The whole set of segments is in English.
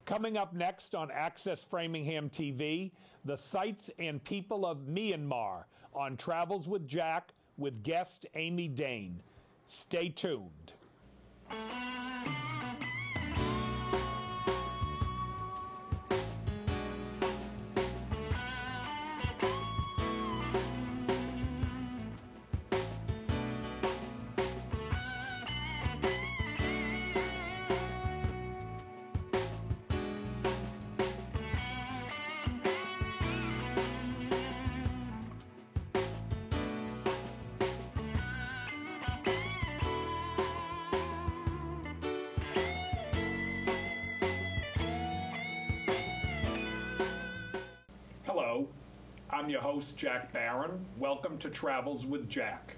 Coming up next on Access Framingham TV, the sights and people of Myanmar on Travels with Jack with guest Amy Dane. Stay tuned. Hello, I'm your host, Jack Barron. Welcome to Travels with Jack.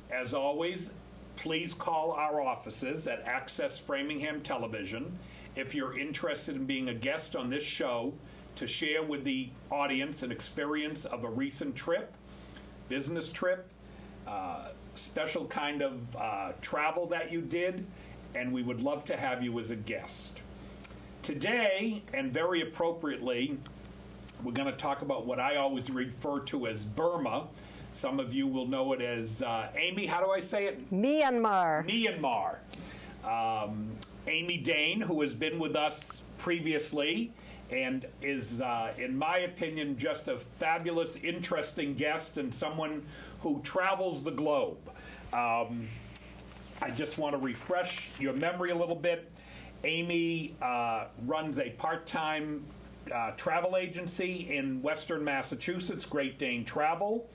As always, please call our offices at Access Framingham Television if you're interested in being a guest on this show to share with the audience an experience of a recent trip, business trip, special kind of travel that you did, and we would love to have you as a guest. Today, and very appropriately, we're going to talk about what I always refer to as Burma. Some of you will know it as, Amy, how do I say it? Myanmar. Myanmar. Amy Dane, who has been with us previously and is, in my opinion, just a fabulous, interesting guest and someone who travels the globe. I just want to refresh your memory a little bit. Amy runs a part-time travel agency in Western Massachusetts, Great Dane Travel.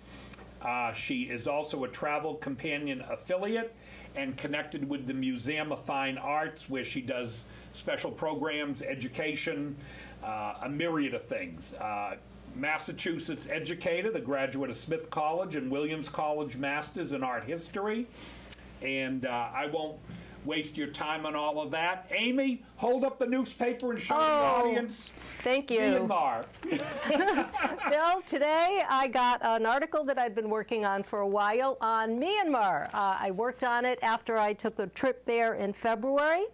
She is also a Travel Companion affiliate and connected with the Museum of Fine Arts, where she does special programs, education, a myriad of things. Massachusetts educated, a graduate of Smith College and Williams College Masters in Art History. And I won't waste your time on all of that. Amy, hold up the newspaper and show the audience. Thank you. Myanmar. Bill, today I got an article that I'd been working on for a while on Myanmar. I worked on it after I took a trip there in February,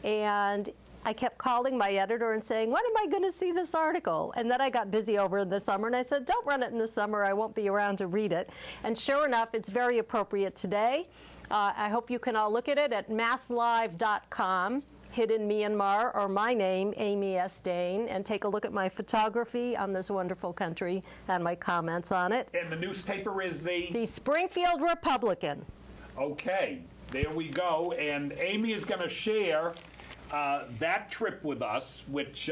and I kept calling my editor and saying, when am I going to see this article? And then I got busy over the summer, and I said, don't run it in the summer. I won't be around to read it. And sure enough, it's very appropriate today. I hope you can all look at it at masslive.com, Hidden Myanmar, or my name, Amy S. Dane, and take a look at my photography on this wonderful country and my comments on it. And the newspaper is the Springfield Republican. Okay, there we go. And Amy is going to share that trip with us, which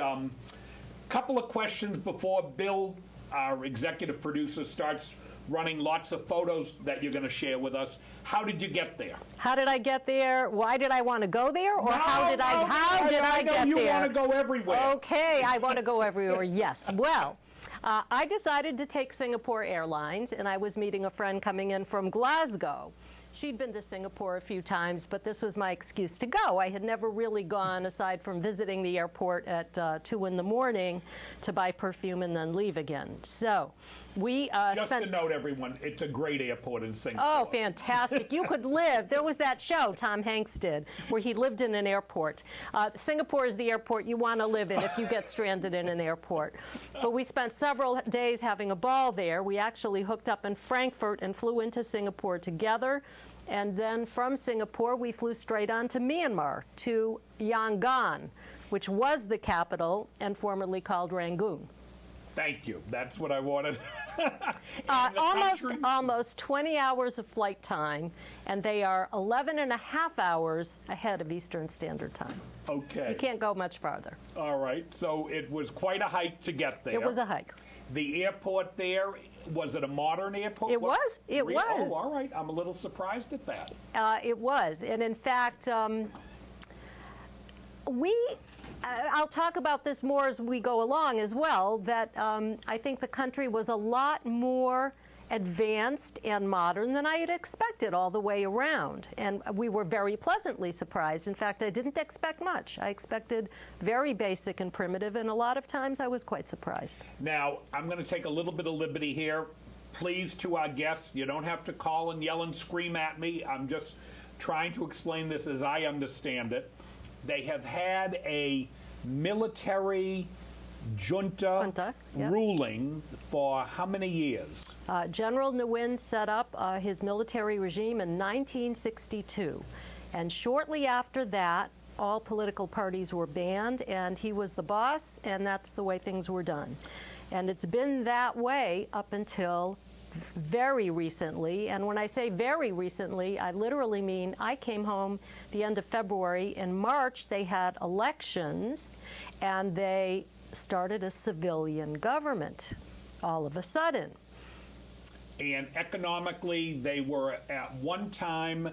couple of questions before Bill, our executive producer, starts running lots of photos that you're going to share with us. How did you get there? How did I get there? Why did I want to go there? Or how did I get there? You want to go everywhere. Okay, I want to go everywhere, yes. Well, I decided to take Singapore Airlines, and I was meeting a friend coming in from Glasgow. She'd been to Singapore a few times, but this was my excuse to go. I had never really gone, aside from visiting the airport at 2 in the morning to buy perfume and then leave again. So we just to note, everyone, it's a great airport in Singapore. Oh, fantastic. You could live. There was that show Tom Hanks did where he lived in an airport. Singapore is the airport you want to live in if you get stranded in an airport. But we spent several days having a ball there. We actually hooked up in Frankfurt and flew into Singapore together. And then from Singapore, we flew straight on to Myanmar, to Yangon, which was the capital and formerly called Rangoon. Thank you. That's what I wanted. Almost 20 hours of flight time, and they are 11 and a half hours ahead of Eastern Standard Time. Okay. You can't go much farther. All right. So it was quite a hike to get there. It was a hike. The airport there, was it a modern airport? It was. It was. Oh, all right. I'm a little surprised at that. It was. And in fact, I'll talk about this more as we go along as well, that I think the country was a lot more advanced and modern than I had expected all the way around. And we were very pleasantly surprised. In fact, I didn't expect much. I expected very basic and primitive, and a lot of times I was quite surprised. Now, I'm going to take a little bit of liberty here. Please, to our guests, you don't have to call and yell and scream at me. I'm just trying to explain this as I understand it. They have had a military junta Yep. ruling for how many years? General Nguyen set up his military regime in 1962. And shortly after that, all political parties were banned, and he was the boss, and that's the way things were done. And it's been that way up until very recently. And when I say very recently, I literally mean I came home the end of February. In March, they had elections, and they started a civilian government all of a sudden. And economically, they were at one time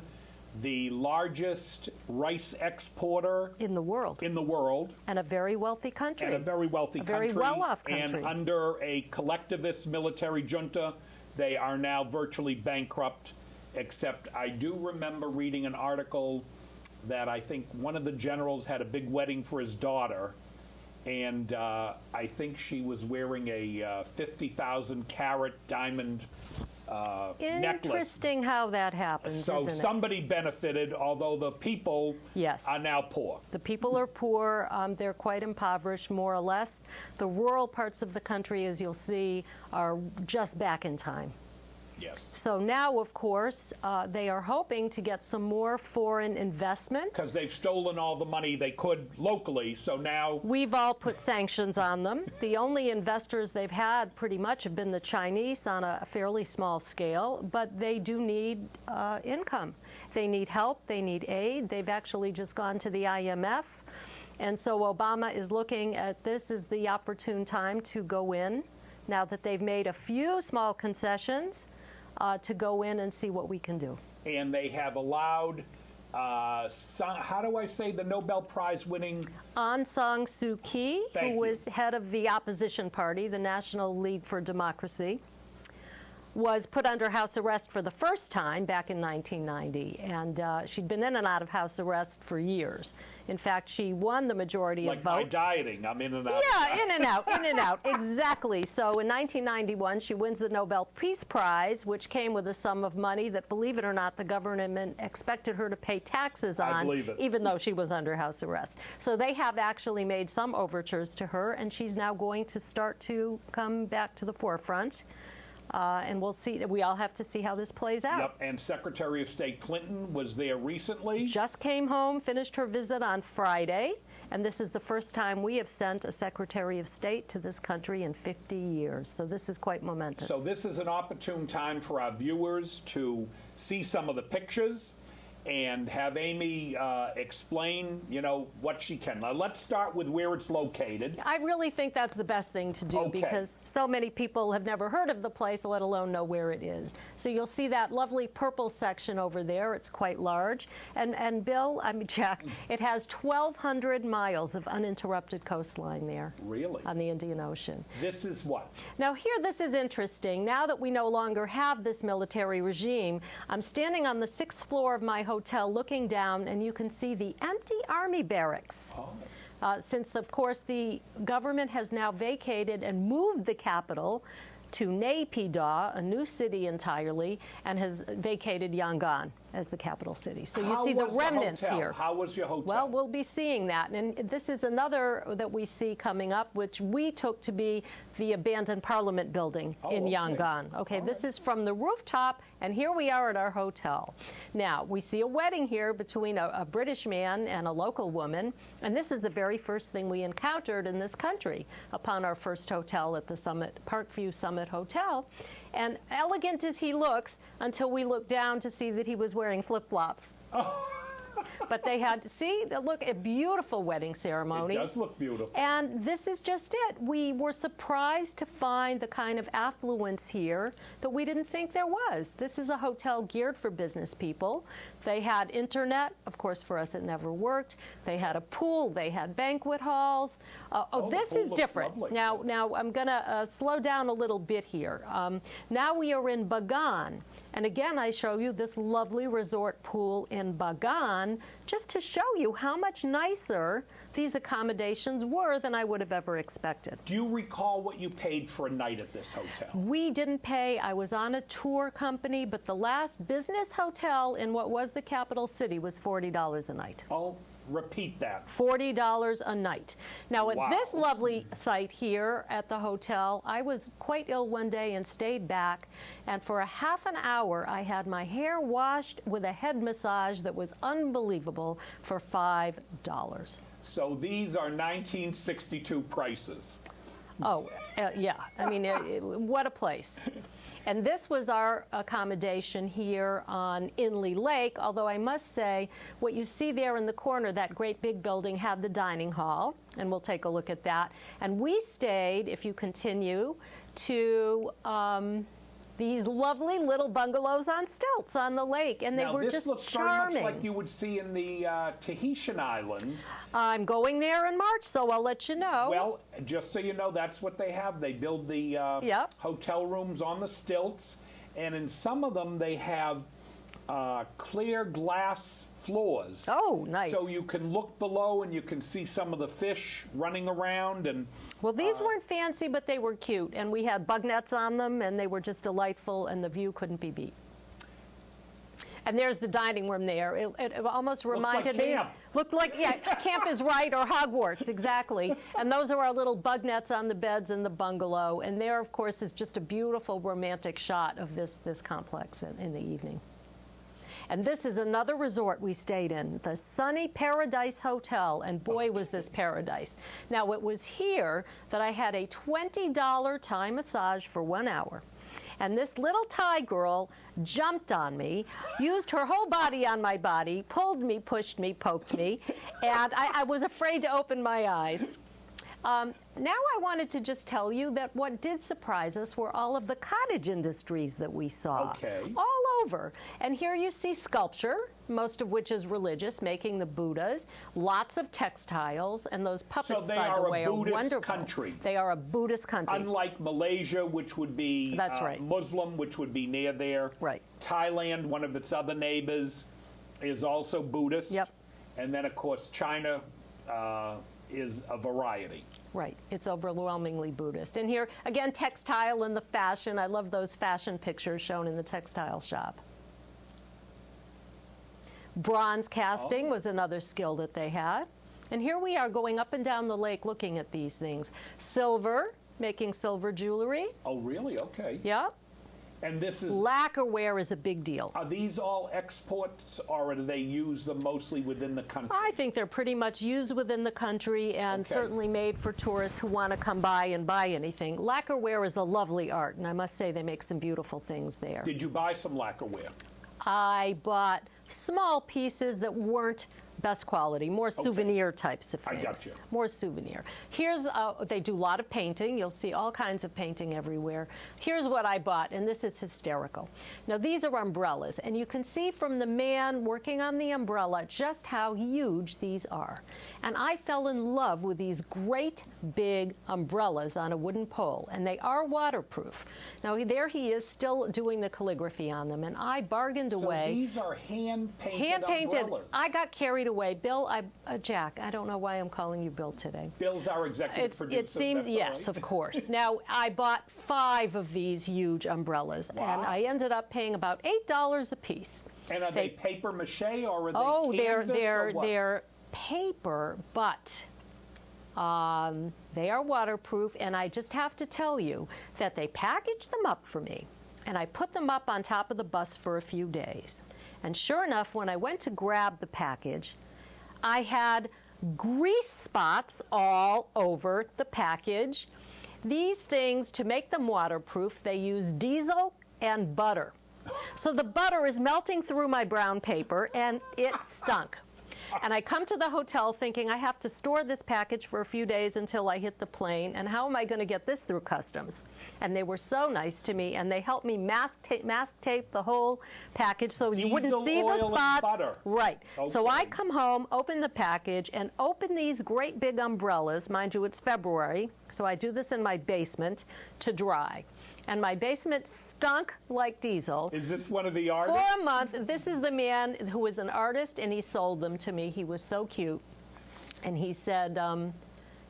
the largest rice exporter In the world. in the world, And a very wealthy country. and a very wealthy country. very well-off country. And under a collectivist military junta, they are now virtually bankrupt, except I do remember reading an article that I think one of the generals had a big wedding for his daughter, and I think she was wearing a 50,000 carat diamond necklace. Interesting how that happens, So isn't it? somebody benefited, although the people Yes. are now poor. The people are poor. They're quite impoverished, more or less. The rural parts of the country, as you'll see, are just back in time. Yes. So now, of course, they are hoping to get some more foreign investment. Because they've stolen all the money they could locally, so now We've all put sanctions on them. The only investors they've had pretty much have been the Chinese on a fairly small scale, but they do need income. They need help. They need aid. They've actually just gone to the IMF. And so Obama is looking at this as the opportune time to go in, now that they've made a few small concessions, to go in and see what we can do. and they have allowed, how do I say, the Nobel Prize winning, Aung San Suu Kyi, Thank who you. was head of the opposition party, the National League for Democracy, was put under house arrest for the first time back in 1990. And she'd been in and out of house arrest for years. In fact, she won the majority like of by votes. dieting, I'm in and out. Yeah, in and out, in and out, exactly. So in 1991, she wins the Nobel Peace Prize, which came with a sum of money that, believe it or not, the government expected her to pay taxes I on, believe it. even though she was under house arrest. So they have actually made some overtures to her, and she's now going to start to come back to the forefront. And we'll see. We all have to see how this plays out. Yep, and Secretary of State Clinton was there recently. Just came home, finished her visit on Friday, and this is the first time we have sent a Secretary of State to this country in 50 years. So this is quite momentous. So this is an opportune time for our viewers to see some of the pictures and have Amy explain, what she can. Now, let's start with where it's located. I really think that's the best thing to do Okay. because so many people have never heard of the place, let alone know where it is. So you'll see that lovely purple section over there. It's quite large. And Bill, Jack, it has 1,200 miles of uninterrupted coastline there Really? on the Indian Ocean. This is what? Now here, this is interesting. Now that we no longer have this military regime, I'm standing on the 6th floor of my hotel looking down, and you can see the empty army barracks. Since, of course, the government has now vacated and moved the capital to Naypyidaw, a new city entirely, and has vacated Yangon as the capital city. So you How see the was remnants hotel? here. How was your hotel? Well, we'll be seeing that. And this is another that we see coming up, which we took to be the abandoned Parliament building in okay. Yangon. Okay, All this is from the rooftop, and here we are at our hotel. Now, we see a wedding here between a British man and a local woman, and this is the very first thing we encountered in this country upon our first hotel at the Parkview Summit Hotel. And elegant as he looks, until we looked down to see that he was wearing flip-flops. But they had to see, look, a beautiful wedding ceremony. It does look beautiful. And this is just it. We were surprised to find the kind of affluence here that we didn't think there was. This is a hotel geared for business people. They had internet. Of course, for us, it never worked. They had a pool. They had banquet halls. This the pool is looks different. lovely. Now I'm going to slow down a little bit here. Now we are in Bagan. And again, I show you this lovely resort pool in Bagan just to show you how much nicer these accommodations were than I would have ever expected. Do you recall what you paid for a night at this hotel? We didn't pay. I was on a tour company, but the last business hotel in what was the capital city was $40 a night. Oh, Repeat that. $40 a night. Now, at Wow. this lovely site here at the hotel, I was quite ill one day and stayed back, and for a half an hour, I had my hair washed with a head massage that was unbelievable for $5. So these are 1962 prices. Oh, yeah. I mean, what a place. And this was our accommodation here on Inley Lake, although I must say, what you see there in the corner, that great big building, had the dining hall, and we'll take a look at that. And we stayed, if you continue, to these lovely little bungalows on stilts on the lake, and they Now, were this just looks charming. very much like you would see in the Tahitian Islands. I'm going there in March, so I'll let you know. Well, just so you know, that's what they have. They build the Yep. hotel rooms on the stilts, and in some of them they have clear glass floors. Oh, nice. So you can look below and you can see some of the fish running around. And Well, these weren't fancy, but they were cute, and we had bug nets on them, and they were just delightful, and the view couldn't be beat. And there's the dining room there. It almost reminded me. camp. Looked like, yeah, camp is right, or Hogwarts, exactly. And those are our little bug nets on the beds in the bungalow. And there, of course, is just a beautiful romantic shot of this complex in the evening. And this is another resort we stayed in, the Sunny Paradise Hotel, and boy, was this paradise. Now, it was here that I had a $20 Thai massage for 1 hour. And this little Thai girl jumped on me, used her whole body on my body, pulled me, pushed me, poked me, and I was afraid to open my eyes. Now I wanted to just tell you that what did surprise us were all of the cottage industries that we saw. Okay. All over. And here you see sculpture, most of which is religious, making the Buddhas, lots of textiles, and those puppets, So they by the are a way, Buddhist are wonderful. country. They are a Buddhist country. unlike Malaysia, which would be That's right. Muslim, which would be near there. Right. Thailand, one of its other neighbors, is also Buddhist. Yep. And then, of course, China is a variety. Right. It's overwhelmingly Buddhist. And here, again, textile and the fashion. I love those fashion pictures shown in the textile shop. Bronze casting was another skill that they had. And here we are going up and down the lake looking at these things. Silver, making silver jewelry. Oh, really? Okay. Yep. And this is, Lacquerware is a big deal. are these all exports, or do they use them mostly within the country? I think they're pretty much used within the country and Okay. certainly made for tourists who want to come by and buy anything. Lacquerware is a lovely art, and I must say they make some beautiful things there. Did you buy some lacquerware? I bought small pieces that weren't best quality, more souvenir types of I things. got you. More souvenir. Here's, they do a lot of painting. You'll see all kinds of painting everywhere. Here's what I bought, and this is hysterical. Now, these are umbrellas, and you can see from the man working on the umbrella just how huge these are. And I fell in love with these great big umbrellas on a wooden pole, and they are waterproof. Now, there he is still doing the calligraphy on them, and I bargained So away. these are hand-painted Hand-painted. umbrellas. I got carried away. Bill, Jack, I don't know why I'm calling you Bill today. Bill's our executive producer. It seems, that's all yes, right. of course. Now, I bought 5 of these huge umbrellas, Wow. and I ended up paying about $8 a piece. And are they paper mache, or are they Oh, canvas, or what? they're paper, but they are waterproof, and I just have to tell you that they packaged them up for me, and I put them up on top of the bus for a few days. And sure enough, when I went to grab the package, I had grease spots all over the package. These things, to make them waterproof, they use diesel and butter. So the butter is melting through my brown paper, and it stunk. And I come to the hotel thinking I have to store this package for a few days until I hit the plane, and how am I going to get this through customs? And they were so nice to me, and they helped me mask tape the whole package so you wouldn't Diesel, see oil, the and spots. butter. Right. So Okay. I come home, open the package, and open these great big umbrellas. Mind you, it's February, so I do this in my basement to dry. And my basement stunk like diesel. Is this one of the For artists? a month. This is the man who was an artist, and he sold them to me. He was so cute. And he said,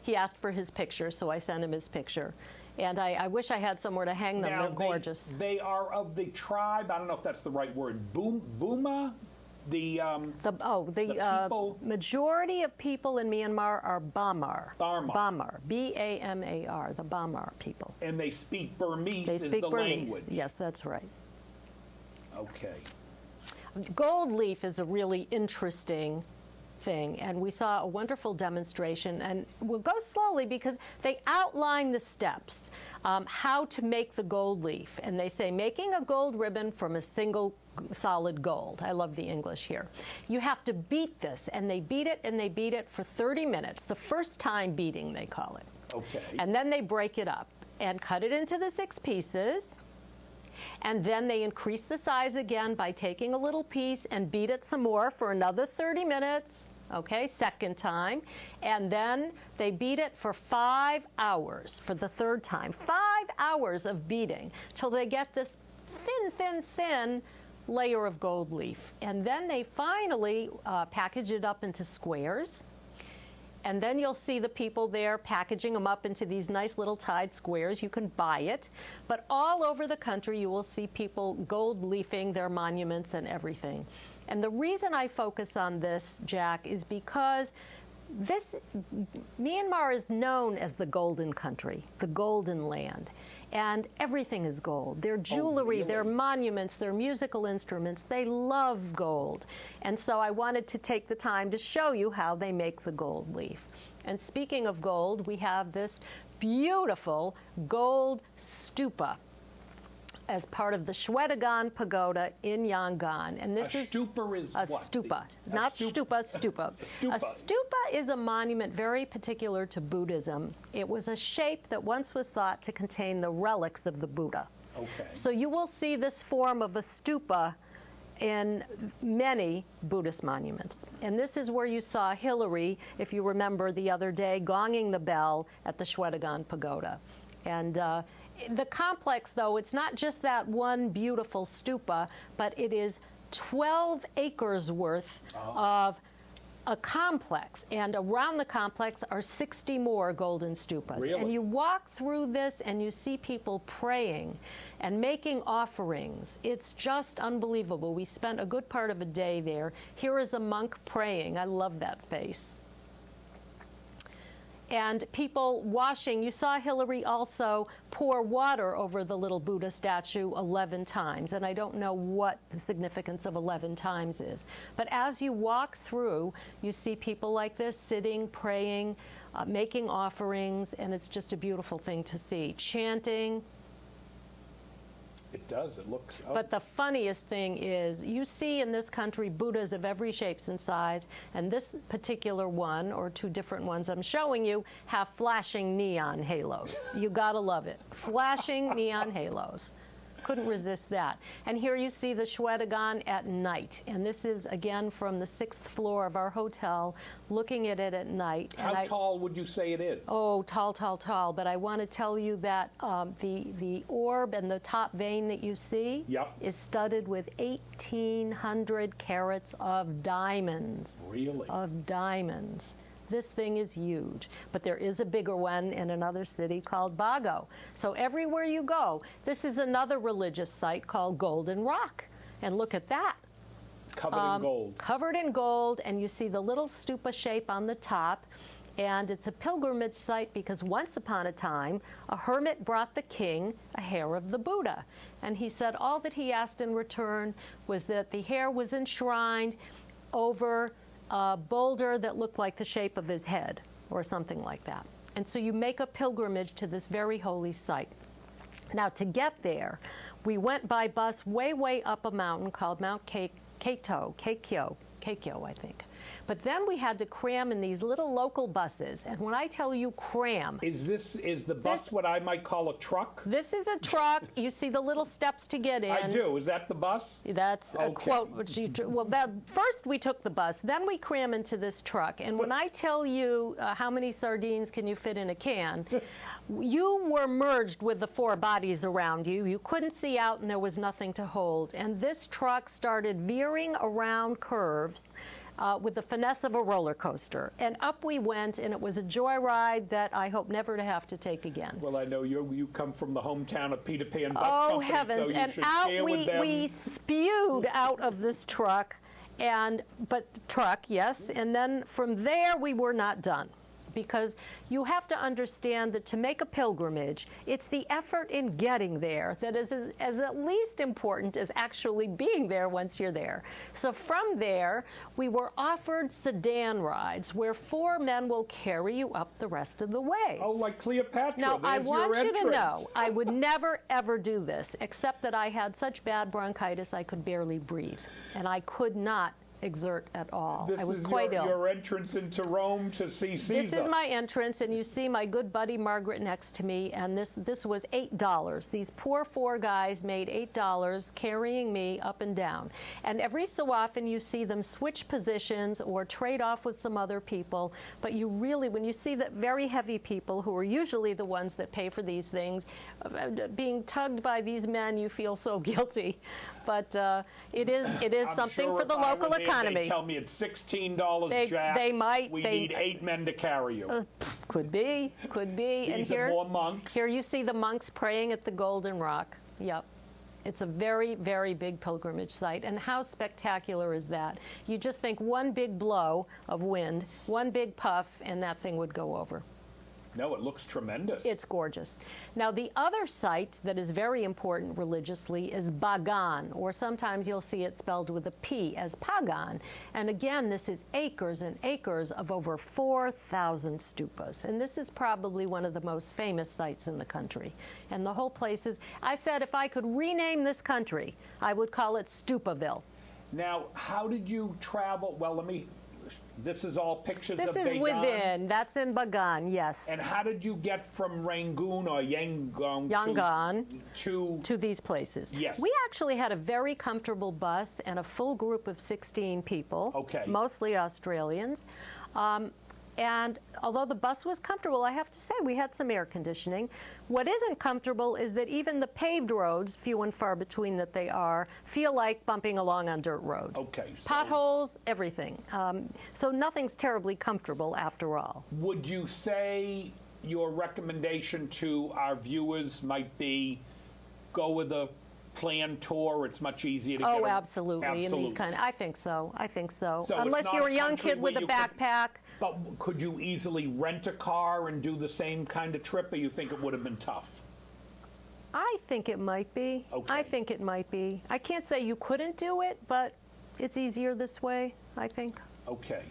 he asked for his picture, so I sent him his picture. And I wish I had somewhere to hang them. Now, They're gorgeous. They are of the tribe, I don't know if that's the right word, Buma? people? Majority of people in Myanmar are Bamar. Bamar. B-A-M-A-R, the Bamar people. And they speak Burmese They as speak the Burmese. language. Yes, that's right. Okay. Gold leaf is a really interesting thing, and we saw a wonderful demonstration, and we'll go slowly because they outline the steps, how to make the gold leaf. And they say making a gold ribbon from a single solid gold. I love the English here. You have to beat this, and they beat it and they beat it for 30 minutes, the first time beating they call it. Okay. And then they break it up and cut it into the 6 pieces. And then they increase the size again by taking a little piece and beat it some more for another 30 minutes, okay, second time. And then they beat it for 5 hours for the third time. 5 hours of beating till they get this thin, thin, thin layer of gold leaf. And then they finally package it up into squares. And then you'll see the people there packaging them up into these nice little tied squares. You can buy it. But all over the country, you will see people gold leafing their monuments and everything. And the reason I focus on this, Jack, is because Myanmar is known as the golden country, the golden land. And everything is gold. Their jewelry, really? their monuments, their musical instruments, they love gold. And so I wanted to take the time to show you how they make the gold leaf. And speaking of gold, we have this beautiful gold stupa as part of the Shwedagon Pagoda in Yangon. And this A stupa is a what? stupa, not stupa, stupa. Stupa. A stupa is a monument very particular to Buddhism. It was a shape that once was thought to contain the relics of the Buddha. Okay. So you will see this form of a stupa in many Buddhist monuments. And this is where you saw Hillary, if you remember the other day, gonging the bell at the Shwedagon Pagoda. And the complex, though, it's not just that one beautiful stupa, but it is 12 acres worth of a complex. And around the complex are 60 more golden stupas. Really? And you walk through this and you see people praying and making offerings. It's just unbelievable. We spent a good part of a day there. Here is a monk praying. I love that face. And people washing. You saw Hillary also pour water over the little Buddha statue 11 times. And I don't know what the significance of 11 times is. But as you walk through, you see people like this sitting, praying, making offerings, and it's just a beautiful thing to see. Chanting. It does. It looks. Oh. But the funniest thing is you see in this country Buddhas of every shape and size, and this particular one, or 2 different ones I'm showing you, have flashing neon halos. You gotta love it. Flashing neon halos. Couldn't resist that. And here you see the Shwedagon at night. And this is, again, from the 6th floor of our hotel, looking at it at night. How tall would you say it is? Oh, tall, tall, tall. But I want to tell you that the orb and the top vein that you see is studded with 1,800 carats of diamonds. Really? Of diamonds. This thing is huge, but there is a bigger one in another city called Bago. So everywhere you go, this is another religious site called Golden Rock. And look at that. Covered in gold. Covered in gold, and you see the little stupa shape on the top. And it's a pilgrimage site because once upon a time, a hermit brought the king a hair of the Buddha. And he said all that he asked in return was that the hair was enshrined over a boulder that looked like the shape of his head or something like that. And so you make a pilgrimage to this very holy site. Now, to get there, we went by bus way, way up a mountain called Mount Keikyo, I think. But then we had to cram in these little local buses. And when I tell you cram... Is the bus what I might call a truck? This is a truck. You see the little steps to get in. I do. Is that the bus? That's a quote. First we took the bus. Then we cram into this truck. And when I tell you how many sardines can you fit in a can, you were merged with the 4 bodies around you. You couldn't see out and there was nothing to hold. And this truck started veering around curves with the finesse of a roller coaster. And up we went, and it was a joyride that I hope never to have to take again. Well, I know you come from the hometown of Peter Pan Bus Oh, Company, heavens. so you and should out share with them. we spewed out of this truck, But truck, yes. And then from there, we were not done. Because you have to understand that to make a pilgrimage, it's the effort in getting there that is as at least important as actually being there once you're there. So from there, we were offered sedan rides where 4 men will carry you up the rest of the way. Oh, like Cleopatra. Now, I want you to entrance. know, I would never, ever do this, except that I had such bad bronchitis I could barely breathe. And I could not exert at all. I was quite ill. This is your entrance into Rome to see Caesar. This is my entrance, and you see my good buddy Margaret next to me, and this was $8. These poor 4 guys made $8 carrying me up and down. And every so often you see them switch positions or trade off with some other people, but you really, when you see that very heavy people, who are usually the ones that pay for these things, being tugged by these men, you feel so guilty. But it is something for the local economy. They tell me it's $16, Jack. They might. We need 8 men to carry you. Could be. These are more monks. Here you see the monks praying at the Golden Rock. Yep. It's a very, very big pilgrimage site. And how spectacular is that? You just think one big blow of wind, one big puff, and that thing would go over. No, it looks tremendous. It's gorgeous. Now, the other site that is very important religiously is Bagan, or sometimes you'll see it spelled with a P as Pagan. And again, this is acres and acres of over 4,000 stupas. And this is probably one of the most famous sites in the country. And the whole place is, I said if I could rename this country, I would call it Stupaville. Now, how did you travel? Well, this is all pictures of Bagan? This is within. That's in Bagan, yes. And how did you get from Rangoon or Yangon to these places? Yes. We actually had a very comfortable bus and a full group of 16 people, okay, mostly Australians. And although the bus was comfortable, I have to say we had some air conditioning. What isn't comfortable is that even the paved roads, few and far between that they are, feel like bumping along on dirt roads. Okay. So potholes, everything. So nothing's terribly comfortable after all. Would you say your recommendation to our viewers might be go with a planned tour? It's much easier to get. Oh, absolutely. In these I think so. I think so. So unless you're a young kid with a backpack. But could you easily rent a car and do the same kind of trip, or you think it would have been tough? I think it might be. Okay. I think it might be. I can't say you couldn't do it, but it's easier this way, I think. Okay.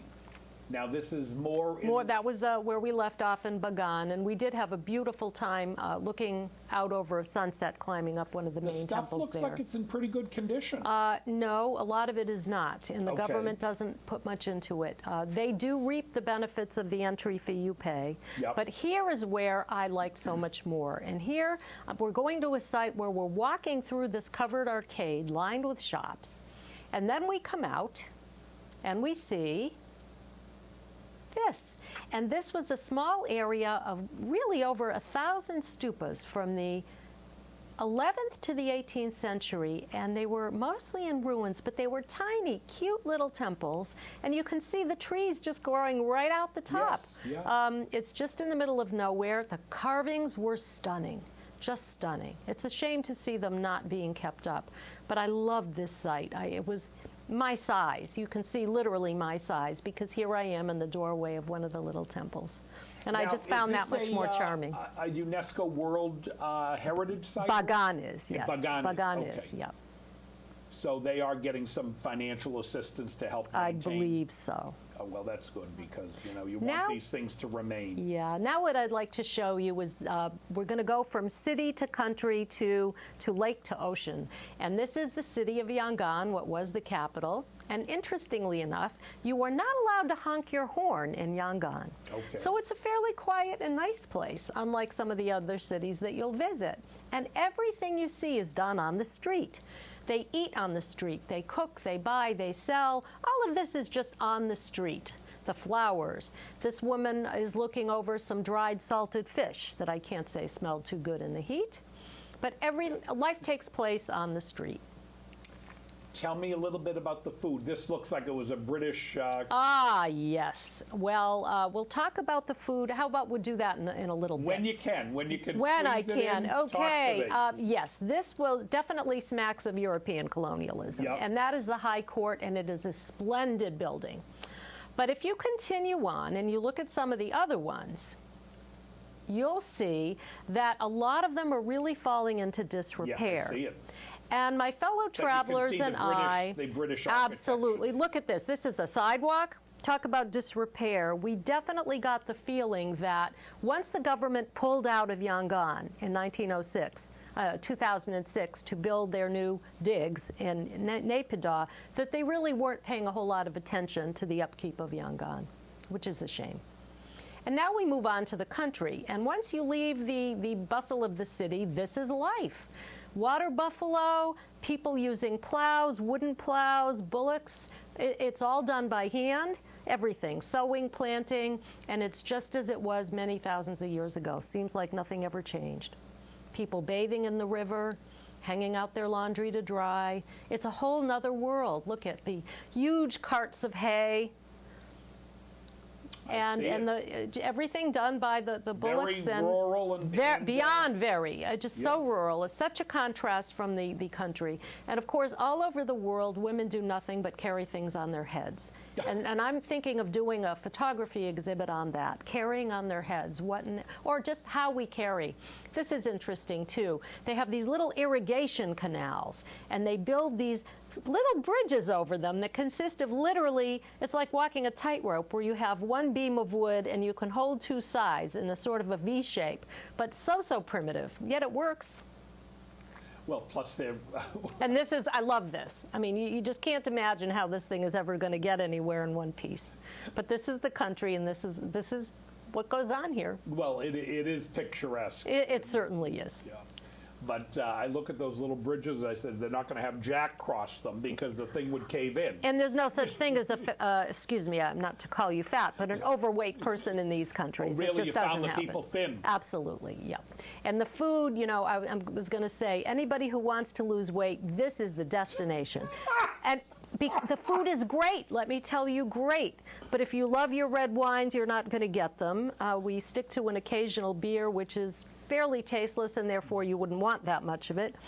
Now this is more... That was where we left off in Bagan, and we did have a beautiful time looking out over a sunset, climbing up one of the main temples there. The stuff looks like it's in pretty good condition. No, a lot of it is not, and the government doesn't put much into it. They do reap the benefits of the entry fee you pay, but here is where I liked so much more. And here, we're going to a site where we're walking through this covered arcade lined with shops, and then we come out, and we see this. And this was a small area of really over 1,000 stupas from the 11th to the 18th century, and they were mostly in ruins, but they were tiny, cute little temples, and you can see the trees just growing right out the top. Yes, yeah. It's just in the middle of nowhere. The carvings were stunning, just stunning. It's a shame to see them not being kept up, but I loved this site. It was my size. You can see literally my size, because here I am in the doorway of one of the little temples. And now, I just found that much more charming. A UNESCO World Heritage Site? Bagan is, yes. Bagan is, yeah. So they are getting some financial assistance to help maintain? I believe so. Oh, well, that's good, because, you want these things to remain. Yeah. Now what I'd like to show you is we're going to go from city to country to lake to ocean. And this is the city of Yangon, what was the capital. And interestingly enough, you are not allowed to honk your horn in Yangon. Okay. So it's a fairly quiet and nice place, unlike some of the other cities that you'll visit. And everything you see is done on the street. They eat on the street, they cook, they buy, they sell. All of this is just on the street. The flowers. This woman is looking over some dried salted fish that I can't say smelled too good in the heat. But life takes place on the street. Tell me a little bit about the food. This looks like it was a British... Ah, yes. Well, we'll talk about the food. How about we'll do that in a little bit? When you can When I squeeze it can. in, Okay. talk to me. Yes, this will definitely smacks of European colonialism. Yep. And that is the High Court, and it is a splendid building. But if you continue on and you look at some of the other ones, you'll see that a lot of them are really falling into disrepair. Yeah, I see it. And my fellow travelers and I, the British absolutely, look at this. This is a sidewalk. Talk about disrepair. We definitely got the feeling that once the government pulled out of Yangon in 2006, to build their new digs in Naypyidaw, that they really weren't paying a whole lot of attention to the upkeep of Yangon, which is a shame. And now we move on to the country. And once you leave the bustle of the city, this is life. Water buffalo, people using plows, wooden plows, bullocks. It's all done by hand, everything, sowing, planting, and it's just as it was many thousands of years ago. Seems like nothing ever changed. People bathing in the river, hanging out their laundry to dry. It's a whole nother world. Look at the huge carts of hay. And everything done by the bullocks. Very rural and beyond very, just so rural. It's such a contrast from the country. And of course, all over the world, women do nothing but carry things on their heads. And I'm thinking of doing a photography exhibit on that, carrying on their heads, or just how we carry. This is interesting too. They have these little irrigation canals, and they build these little bridges over them that consist of literally, it's like walking a tightrope where you have one beam of wood and you can hold two sides in a sort of a V shape, but so primitive, yet it works. Well, plus they're... And this is, I love this. I mean, you just can't imagine how this thing is ever going to get anywhere in one piece. But this is the country, and this is what goes on here. Well, it is picturesque. It certainly is. Yeah. But I look at those little bridges, I said, they're not going to have Jack cross them because the thing would cave in. And there's no such thing as excuse me, not to call you fat, but an overweight person in these countries. Oh, really? It just you doesn't found the happen. people thin? Absolutely, yeah. And the food, you know, I was going to say, anybody who wants to lose weight, this is the destination. And the food is great, let me tell you, great. But if you love your red wines, you're not going to get them. We stick to an occasional beer, which is fairly tasteless, and therefore you wouldn't want that much of it.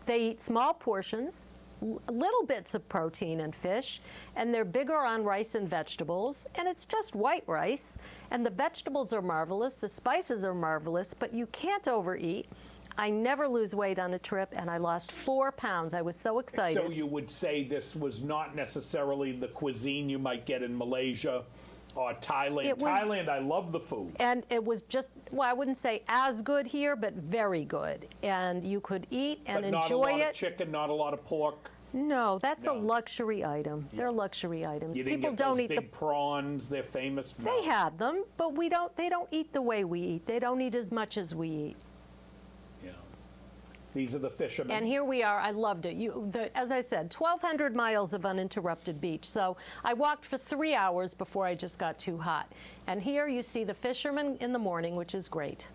They eat small portions, little bits of protein and fish, and they're bigger on rice and vegetables, and it's just white rice. And the vegetables are marvelous, the spices are marvelous, but you can't overeat. I never lose weight on a trip, and I lost 4 pounds. I was so excited. So you would say this was not necessarily the cuisine you might get in Malaysia or Thailand. Thailand, I love the food. And it was just, well, I wouldn't say as good here, but very good. And you could eat and enjoy it. But not a lot of chicken, not a lot of pork. No, that's a luxury item. They're luxury items. You didn't People get don't those eat big prawns. They're famous. They had them, but they don't eat the way we eat. They don't eat as much as we eat. Yeah. These are the fishermen. And here we are. I loved it. As I said, 1,200 miles of uninterrupted beach. So I walked for 3 hours before I just got too hot. And here you see the fishermen in the morning, which is great.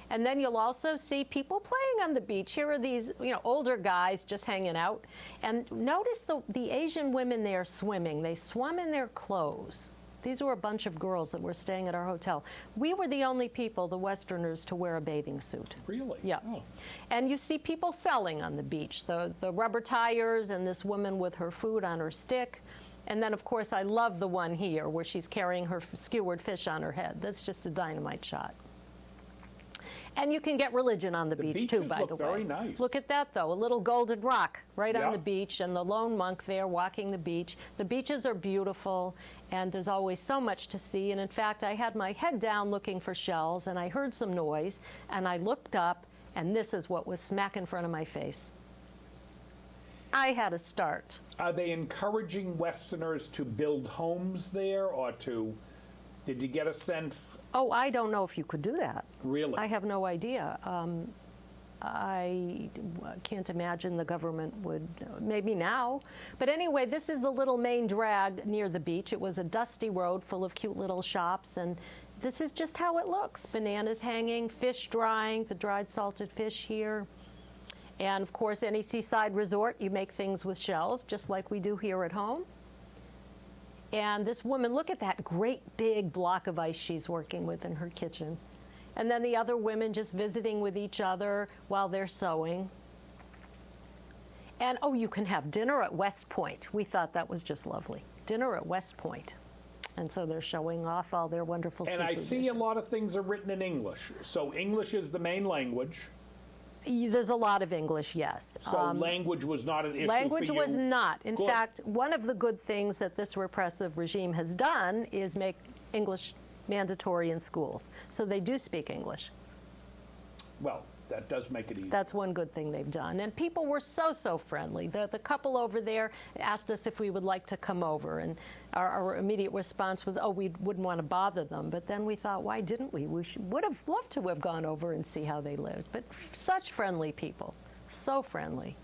And then you'll also see people playing on the beach. Here are these, older guys just hanging out. And notice the Asian women there swimming. They swam in their clothes. These were a bunch of girls that were staying at our hotel. We were the only people, the Westerners, to wear a bathing suit. Really? Yeah. Oh. And you see people selling on the beach, the rubber tires and this woman with her food on her stick. And then, of course, I love the one here where she's carrying her skewered fish on her head. That's just a dynamite shot. And you can get religion on the beach, too, by the way. Very nice. Look at that, though, a little golden rock right on the beach, and the lone monk there walking the beach. The beaches are beautiful, and there's always so much to see. And in fact, I had my head down looking for shells, and I heard some noise, and I looked up, and this is what was smack in front of my face. I had a start. Are they encouraging Westerners to build homes there, or to... Did you get a sense? Oh, I don't know if you could do that. Really? I have no idea. I can't imagine the government would, maybe now. But anyway, this is the little main drag near the beach. It was a dusty road full of cute little shops, and this is just how it looks. Bananas hanging, fish drying, the dried salted fish here. And of course, any seaside resort, you make things with shells, just like we do here at home. And this woman, look at that great big block of ice she's working with in her kitchen. And then the other women just visiting with each other while they're sewing. And, oh, you can have dinner at West Point. We thought that was just lovely. Dinner at West Point. And so they're showing off all their wonderful And seafood I see dishes. a lot of things are written in English. So English is the main language. There's a lot of English, yes. So language was not an issue for you? Language was not. In Good. fact, one of the good things that this repressive regime has done is make English mandatory in schools. So they do speak English. Well, that does make it easy. That's one good thing they've done. And people were so friendly. The couple over there asked us if we would like to come over. And our immediate response was, oh, we wouldn't want to bother them. But then we thought, why didn't we? We would have loved to have gone over and see how they lived. But such friendly people. So friendly.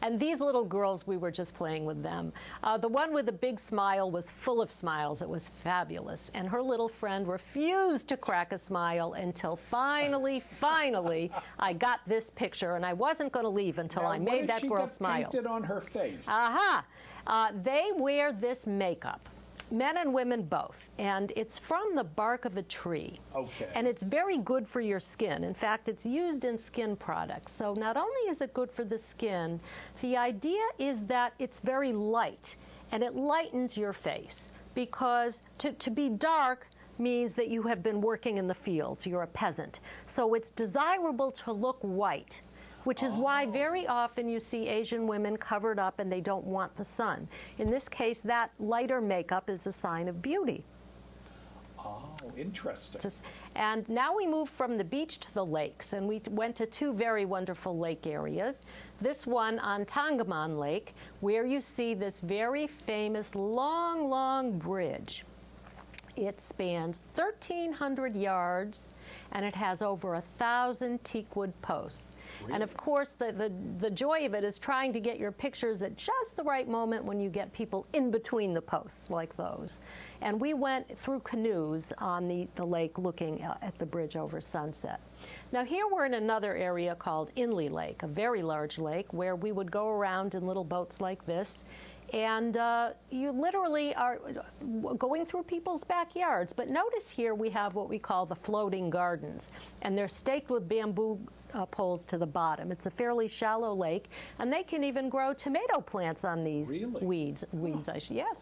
And these little girls, we were just playing with them. The one with the big smile was full of smiles. It was fabulous. And her little friend refused to crack a smile until finally, I got this picture. And I wasn't going to leave until Now, I made that girl what smile. did she get painted on her face? Aha! They wear this makeup. Men and women both, and it's from the bark of a tree. Okay. And it's very good for your skin. In fact, it's used in skin products. So not only is it good for the skin, the idea is that it's very light, and it lightens your face. Because to be dark means that you have been working in the fields. You're a peasant. So it's desirable to look white, which is why very often you see Asian women covered up and they don't want the sun. In this case, that lighter makeup is a sign of beauty. Oh, interesting. And now we move from the beach to the lakes, and we went to two very wonderful lake areas. This one on Tangamon Lake, where you see this very famous long bridge. It spans 1,300 yards, and it has over 1,000 teakwood posts. Really? And of course, the joy of it is trying to get your pictures at just the right moment when you get people in between the posts like those. And we went through canoes on the lake looking at the bridge over sunset. Now here we're in another area called Inle Lake, a very large lake where we would go around in little boats like this. And you literally are going through people's backyards. But notice here we have what we call the floating gardens. And they're staked with bamboo poles to the bottom. It's a fairly shallow lake. And they can even grow tomato plants on these weeds. Yes.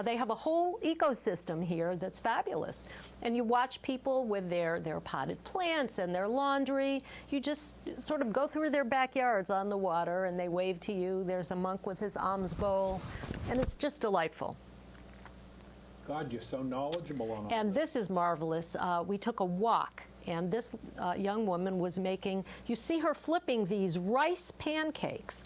They have a whole ecosystem here that's fabulous. And you watch people with their potted plants and their laundry. You just sort of go through their backyards on the water and they wave to you. There's a monk with his alms bowl. And it's just delightful. God, you're so knowledgeable on all And this is marvelous. We took a walk, and this young woman was making, you see her flipping these rice pancakes.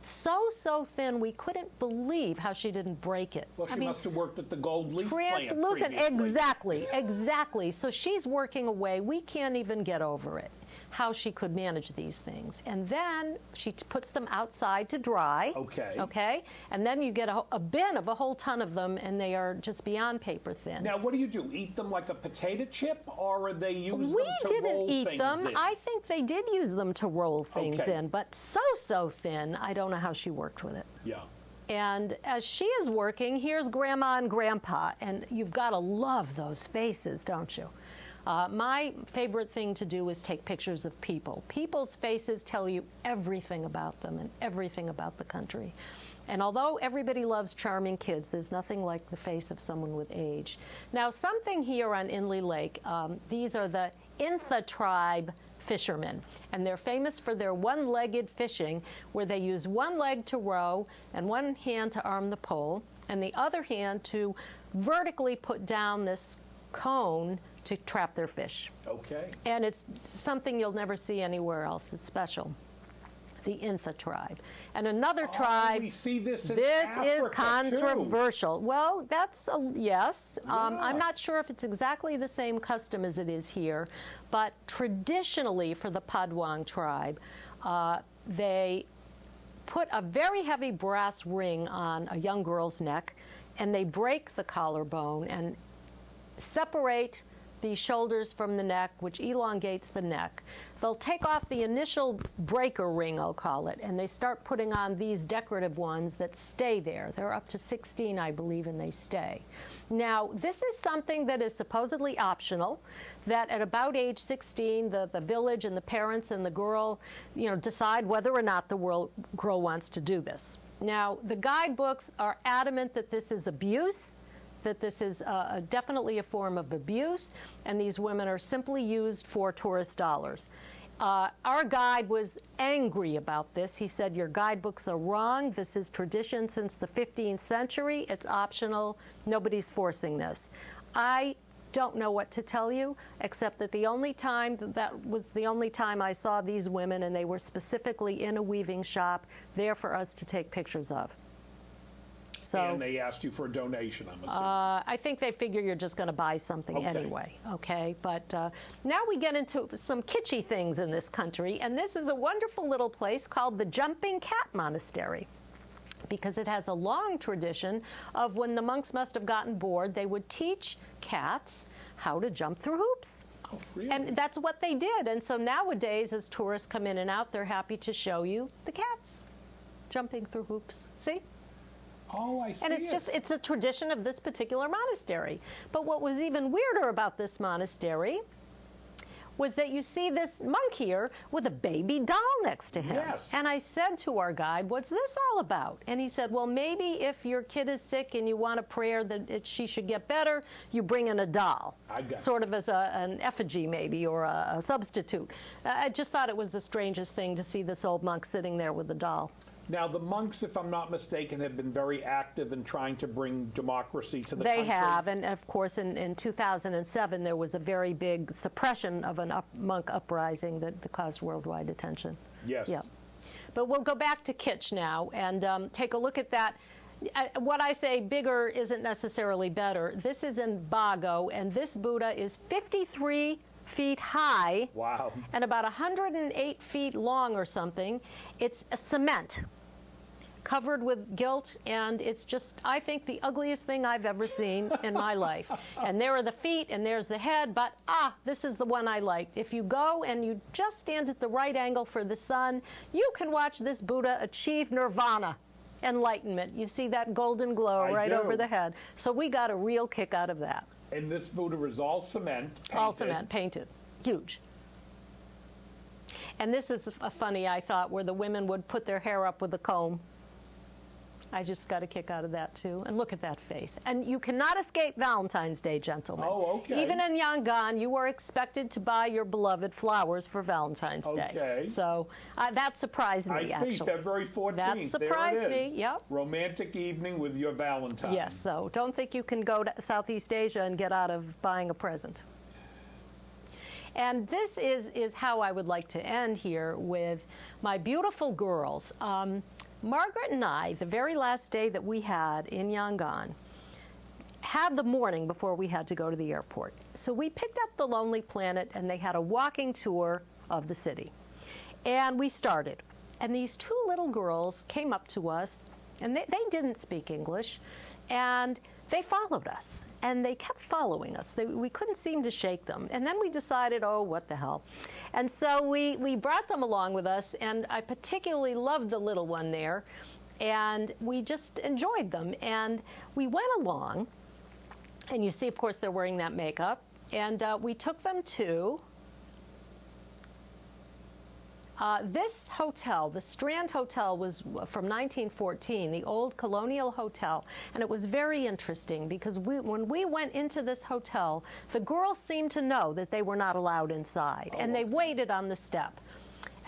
So thin, we couldn't believe how she didn't break it. Well, she must have worked at the gold leaf plant translucent, previously. exactly. So she's working away. We can't even get over it, how she could manage these things. And then she puts them outside to dry. Okay. And then you get a bin of a whole ton of them, and they are just beyond paper thin. Now, what do you do? Eat them like a potato chip, or are they use them to roll things We didn't eat them. in? I think they did use them to roll things Okay. in, but so thin, I don't know how she worked with it. Yeah. And as she is working, here's Grandma and Grandpa, and you've got to love those faces, don't you? My favorite thing to do is take pictures of people. People's faces tell you everything about them and everything about the country. And although everybody loves charming kids, there's nothing like the face of someone with age. Now, something here on Inle Lake, these are the Intha tribe fishermen. And they're famous for their one-legged fishing, where they use one leg to row and one hand to arm the pole, and the other hand to vertically put down this cone to trap their fish. Okay. And it's something you'll never see anywhere else. It's special. The Intha tribe. And another tribe. We see this in This Africa, is controversial. too. Well, that's yes. Yeah. I'm not sure if it's exactly the same custom as it is here, but traditionally for the Padwang tribe, they put a very heavy brass ring on a young girl's neck, and they break the collarbone and separate the shoulders from the neck, which elongates the neck. They'll take off the initial breaker ring, I'll call it, and they start putting on these decorative ones that stay there. They're up to 16, I believe, and they stay. Now, this is something that is supposedly optional, that at about age 16, the village and the parents and the girl, decide whether or not the girl wants to do this. Now, the guidebooks are adamant that this is abuse, that this is definitely a form of abuse, and these women are simply used for tourist dollars. Our guide was angry about this. He said, your guidebooks are wrong. This is tradition since the 15th century. It's optional. Nobody's forcing this. I don't know what to tell you, except that the only time that was the only time I saw these women, and they were specifically in a weaving shop there for us to take pictures of. So, and they asked you for a donation, I'm assuming. I think they figure you're just going to buy something anyway, okay? But now we get into some kitschy things in this country, and this is a wonderful little place called the Jumping Cat Monastery, because it has a long tradition of when the monks must have gotten bored, they would teach cats how to jump through hoops. Oh, really? And that's what they did. And so nowadays, as tourists come in and out, they're happy to show you the cats jumping through hoops. See? Oh, I see. And it's a tradition of this particular monastery. But what was even weirder about this monastery was that you see this monk here with a baby doll next to him. Yes. And I said to our guide, what's this all about? And he said, well, maybe if your kid is sick and you want a prayer that she should get better, you bring in a doll. Sort of as an effigy maybe, or a substitute. I just thought it was the strangest thing to see this old monk sitting there with a doll. Now, the monks, if I'm not mistaken, have been very active in trying to bring democracy to the country. They have, and of course in 2007 there was a very big suppression of a monk uprising that caused worldwide attention. Yes. Yeah. But we'll go back to kitsch now and take a look at that. What I say bigger isn't necessarily better. This is in Bago, and this Buddha is 53 feet high. Wow. And about 108 feet long or something. It's a cement covered with gilt, and it's just, I think, the ugliest thing I've ever seen in my life. And there are the feet, and there's the head, but this is the one I liked. If you go and you just stand at the right angle for the sun, you can watch this Buddha achieve nirvana, enlightenment. You see that golden glow right over the head. So we got a real kick out of that. And this Buddha is all cement, painted. All cement, painted. Huge. And this is a funny, I thought, where the women would put their hair up with a comb. I just got a kick out of that, too. And look at that face. And you cannot escape Valentine's Day, gentlemen. Oh, okay. Even in Yangon, you are expected to buy your beloved flowers for Valentine's Day. Okay. So that surprised me, actually. I see, February 14th. That surprised there it is. me, yep. Romantic evening with your Valentine. Yes, so don't think you can go to Southeast Asia and get out of buying a present. And this is how I would like to end here with my beautiful girls. Margaret and I, the very last day that we had in Yangon, had the morning before we had to go to the airport. So we picked up the Lonely Planet, and they had a walking tour of the city. And we started. And these two little girls came up to us, and they didn't speak English, and they followed us. And they kept following us. We couldn't seem to shake them. And then we decided, oh, what the hell. And so we brought them along with us, and I particularly loved the little one there. And we just enjoyed them. And we went along, and you see, of course, they're wearing that makeup. And we took them to this hotel. The Strand Hotel was from 1914, the old colonial hotel, and it was very interesting because when we went into this hotel, the girls seemed to know that they were not allowed inside, and they waited on the step.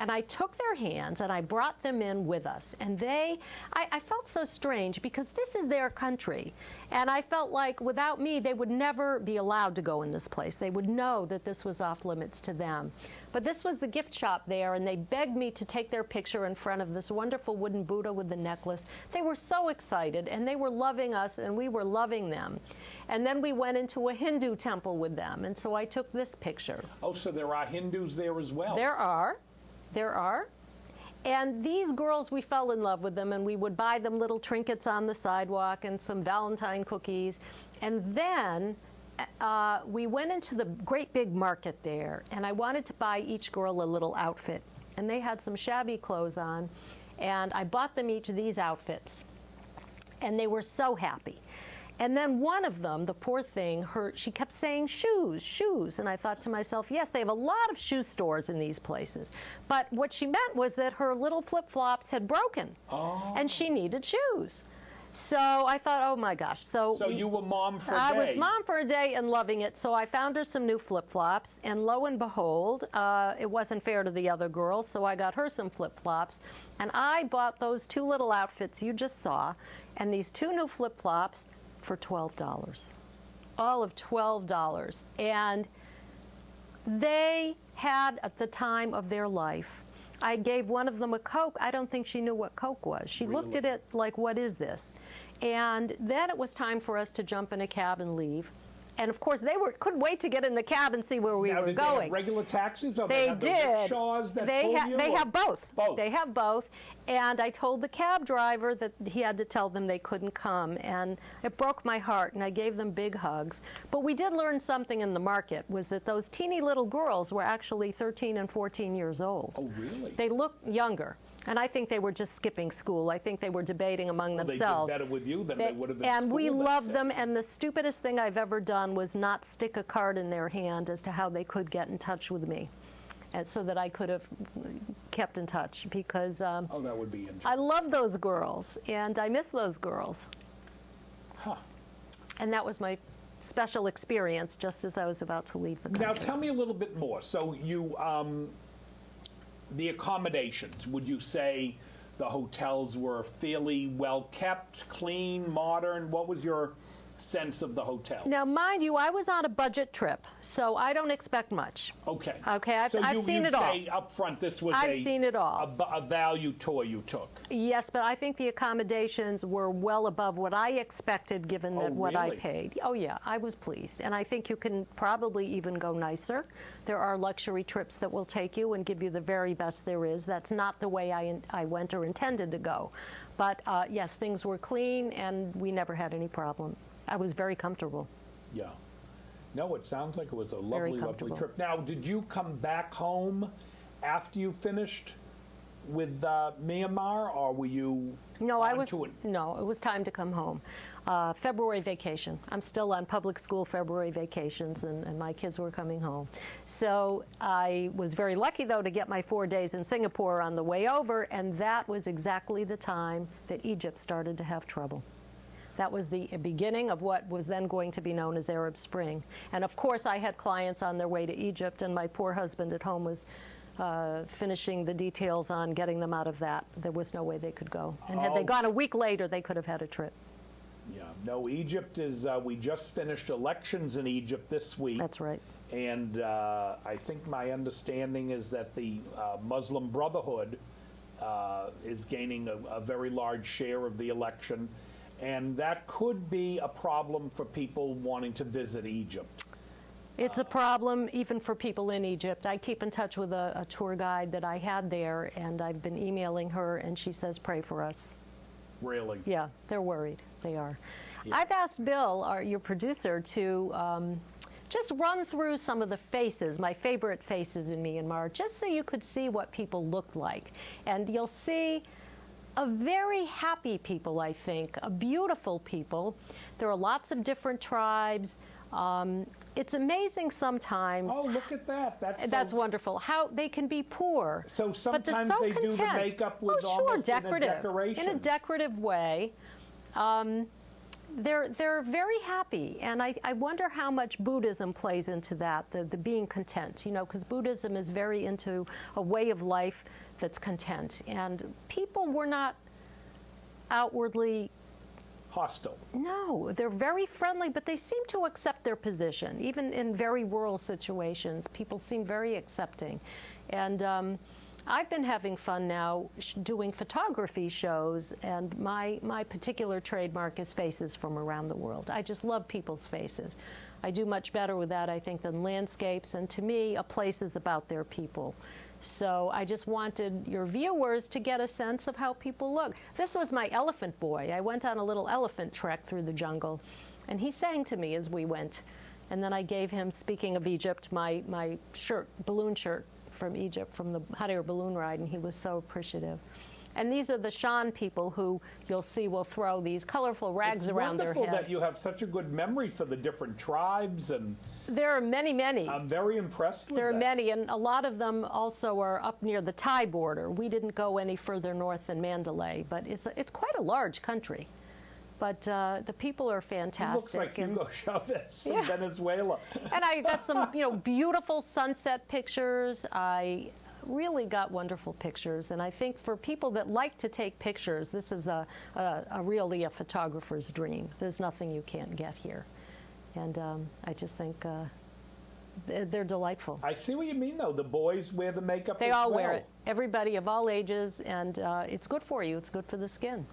And I took their hands and I brought them in with us. And I felt so strange because this is their country. And I felt like without me, they would never be allowed to go in this place. They would know that this was off limits to them. But this was the gift shop there, and they begged me to take their picture in front of this wonderful wooden Buddha with the necklace. They were so excited, and they were loving us, and we were loving them. And then we went into a Hindu temple with them, and so I took this picture. Oh, so there are Hindus there as well? There are. There are. And these girls, we fell in love with them, and we would buy them little trinkets on the sidewalk and some Valentine cookies. And then we went into the great big market there, and I wanted to buy each girl a little outfit. And they had some shabby clothes on, and I bought them each these outfits. And they were so happy. And then one of them, the poor thing, she kept saying shoes, shoes. And I thought to myself, yes, they have a lot of shoe stores in these places. But what she meant was that her little flip-flops had broken, and she needed shoes. So I thought, oh my gosh. So you were mom for a day. I was mom for a day and loving it. So I found her some new flip-flops, and lo and behold, it wasn't fair to the other girls, so I got her some flip-flops. And I bought those two little outfits you just saw, and these two new flip-flops for $12. All of $12. And they had, at the time of their life, I gave one of them a Coke. I don't think she knew what Coke was. She looked at it like, what is this? And then it was time for us to jump in a cab and leave. And of course, they couldn't wait to get in the cab and see where we were did going. They have regular taxis, or they have did. The rickshaws that pull you? They have both. Both. They have both. And I told the cab driver that he had to tell them they couldn't come. And it broke my heart, and I gave them big hugs. But we did learn something in the market, was that those teeny little girls were actually 13 and 14 years old. Oh, really? They looked younger. And I think they were just skipping school. I think they were debating among themselves. They did better with you than they would have been. And we loved them, and the stupidest thing I've ever done was not stick a card in their hand as to how they could get in touch with me, and so that I could have kept in touch, because oh, that would be interesting. I love those girls, and I miss those girls. Huh. And that was my special experience just as I was about to leave the country. Now, tell me a little bit more. So you... the accommodations, would you say the hotels were fairly well kept, clean, modern? What was your sense of the hotels? Now, mind you, I was on a budget trip, so I don't expect much. Okay. Okay, I've seen it all. So you'd say up front this was I've seen it all. A value tour you took? Yes, but I think the accommodations were well above what I expected, given that what I really? paid. Oh, yeah, I was pleased. And I think you can probably even go nicer. There are luxury trips that will take you and give you the very best there is. That's not the way I went or intended to go. But yes, things were clean, and we never had any problem. I was very comfortable. Yeah. No, it sounds like it was a lovely, lovely trip. Now, did you come back home after you finished with Myanmar, or were you No, it? No, it was time to come home. February vacation. I'm still on public school February vacations, and my kids were coming home. So I was very lucky, though, to get my 4 days in Singapore on the way over, and that was exactly the time that Egypt started to have trouble. That was the beginning of what was then going to be known as Arab Spring. And of course, I had clients on their way to Egypt, and my poor husband at home was finishing the details on getting them out of that. There was no way they could go. And had they gone a week later, they could have had a trip. Yeah. No, Egypt is, we just finished elections in Egypt this week. That's right. And I think my understanding is that the Muslim Brotherhood is gaining a very large share of the election. And that could be a problem for people wanting to visit Egypt. It's a problem even for people in Egypt. I keep in touch with a tour guide that I had there, and I've been emailing her, and she says, pray for us. Really? Yeah, they're worried. They are. Yeah. I've asked Bill, your producer, to just run through some of the faces, my favorite faces in Myanmar, just so you could see what people looked like. And you'll see a very happy people, I think, a beautiful people. There are lots of different tribes. It's amazing sometimes. Oh, look at that. That's wonderful. How they can be poor. So sometimes so they do the content. makeup with almost decorative. In a decoration. In a decorative way. They're very happy, and I wonder how much Buddhism plays into that, the being content, you know, because Buddhism is very into a way of life that's content, and people were not outwardly hostile. No, they're very friendly, but they seem to accept their position. Even in very rural situations, people seem very accepting. And I've been having fun now doing photography shows, and my particular trademark is faces from around the world. I just love people's faces. I do much better with that, I think, than landscapes, and to me, a place is about their people. So I just wanted your viewers to get a sense of how people look. This was my elephant boy. I went on a little elephant trek through the jungle, and he sang to me as we went. And then I gave him, speaking of Egypt, my shirt, balloon shirt from Egypt, from the hot air balloon ride, and he was so appreciative. And these are the Shan people who you'll see will throw these colorful rags around their head. It's wonderful that you have such a good memory for the different tribes. And there are many, many. I'm very impressed with There are that. many, and a lot of them also are up near the Thai border. We didn't go any further north than Mandalay, but it's quite a large country. But the people are fantastic. He looks like Hugo Chavez from Venezuela. And I got some, beautiful sunset pictures. I really got wonderful pictures, and I think for people that like to take pictures, this is really a photographer's dream. There's nothing you can't get here, and I just think they're delightful. I see what you mean, though. The boys wear the makeup. They all wear it. Everybody of all ages, and it's good for you. It's good for the skin.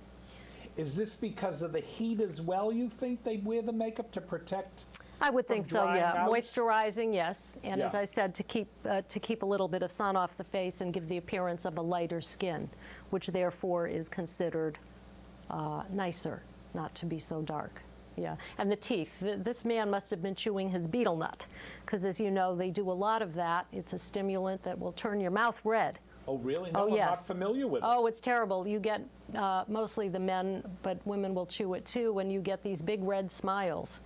Is this because of the heat as well? You think they wear the makeup to protect? I would think so, yeah. Out? Moisturizing, yes, and as I said, to keep a little bit of sun off the face and give the appearance of a lighter skin, which therefore is considered nicer, not to be so dark. Yeah, and the teeth. This man must have been chewing his betel nut, because as you know, they do a lot of that. It's a stimulant that will turn your mouth red. Oh, really? No, yes. I'm not familiar with it. Oh, it's terrible. You get mostly the men, but women will chew it too, and you get these big red smiles.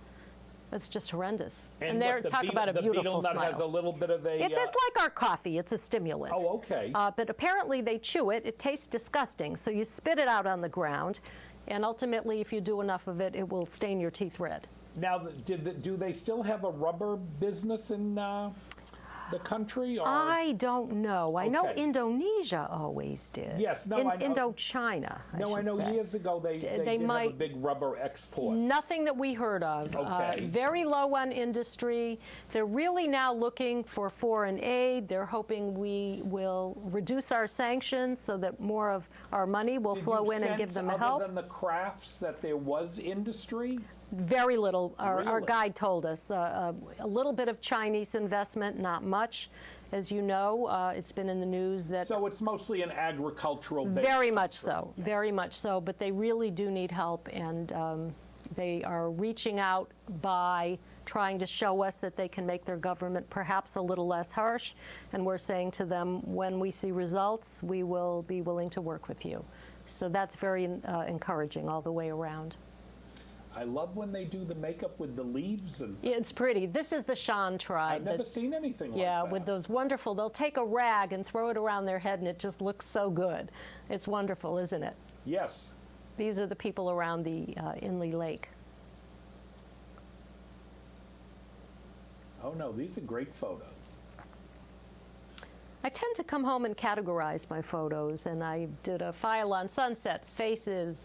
It's just horrendous. And they're talk about a beautiful smile. The betel nut has a little bit of a... It's like our coffee. It's a stimulant. Oh, okay. But apparently they chew it. It tastes disgusting. So you spit it out on the ground, and ultimately, if you do enough of it, it will stain your teeth red. Now, do they still have a rubber business in the country? Or? I don't know. I know Indonesia always did. Yes, no, I know. Indochina, I know say. Years ago they did have a big rubber export. Nothing that we heard of. Okay. Very low on industry. They're really now looking for foreign aid. They're hoping we will reduce our sanctions so that more of our money will flow in and give them help. Other than the crafts, that there was industry? Very little. Our Really? guide told us a little bit of Chinese investment, not much. As you know, it's been in the news that... So it's mostly an agricultural base. Very much so. Very much so. But they really do need help, and they are reaching out by trying to show us that they can make their government perhaps a little less harsh. And we're saying to them, when we see results, we will be willing to work with you. So that's very encouraging all the way around. I love when they do the makeup with the leaves. And Yeah, it's pretty. This is the Shan tribe. I've never seen anything like that. Yeah, with those wonderful, they'll take a rag and throw it around their head, and it just looks so good. It's wonderful, isn't it? Yes. These are the people around the Inle Lake. Oh, no, these are great photos. I tend to come home and categorize my photos, and I did a file on sunsets, faces,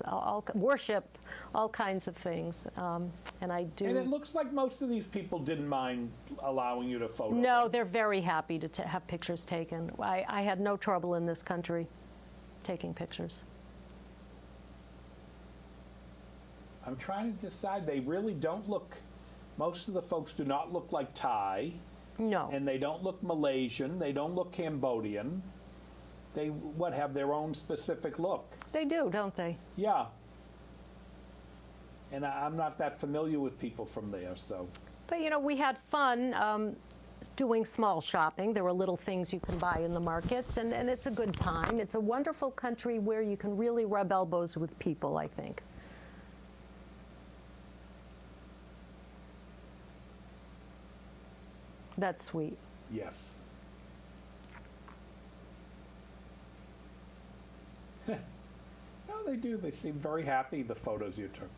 worship, all kinds of things, and I do. And it looks like most of these people didn't mind allowing you to photo. No, they're very happy to have pictures taken. I had no trouble in this country taking pictures. I'm trying to decide. They really don't look, most of the folks do not look like Thai. No. And they don't look Malaysian. They don't look Cambodian. They, have their own specific look. They do, don't they? Yeah. And I'm not that familiar with people from there, so. But, we had fun doing small shopping. There were little things you can buy in the markets, and it's a good time. It's a wonderful country where you can really rub elbows with people, I think. That's sweet. Yes. No, they do. They seem very happy, the photos you took.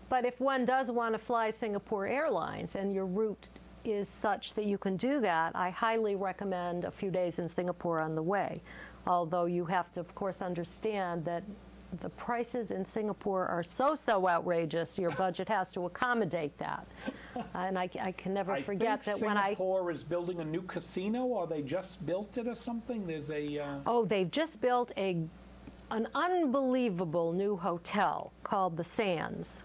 But if one does want to fly Singapore Airlines and your route is such that you can do that, I highly recommend a few days in Singapore on the way. Although you have to, of course, understand that the prices in Singapore are so outrageous, your budget has to accommodate that. And I can never forget that when Singapore is building a new casino, or they just built it or something? There's a... Oh, they've just built an unbelievable new hotel called the Sands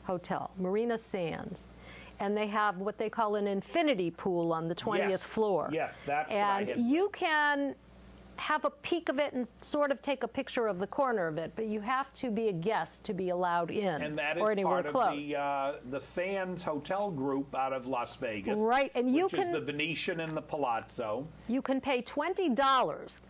Hotel, Marina Sands. And they have what they call an infinity pool on the 20th floor. Yes, that's and what I had. you can have a peek of it and sort of take a picture of the corner of it, but you have to be a guest to be allowed in, and that is or anywhere part close. of the Sands Hotel group out of Las Vegas, Right, and you which is the Venetian and the Palazzo. You can pay $20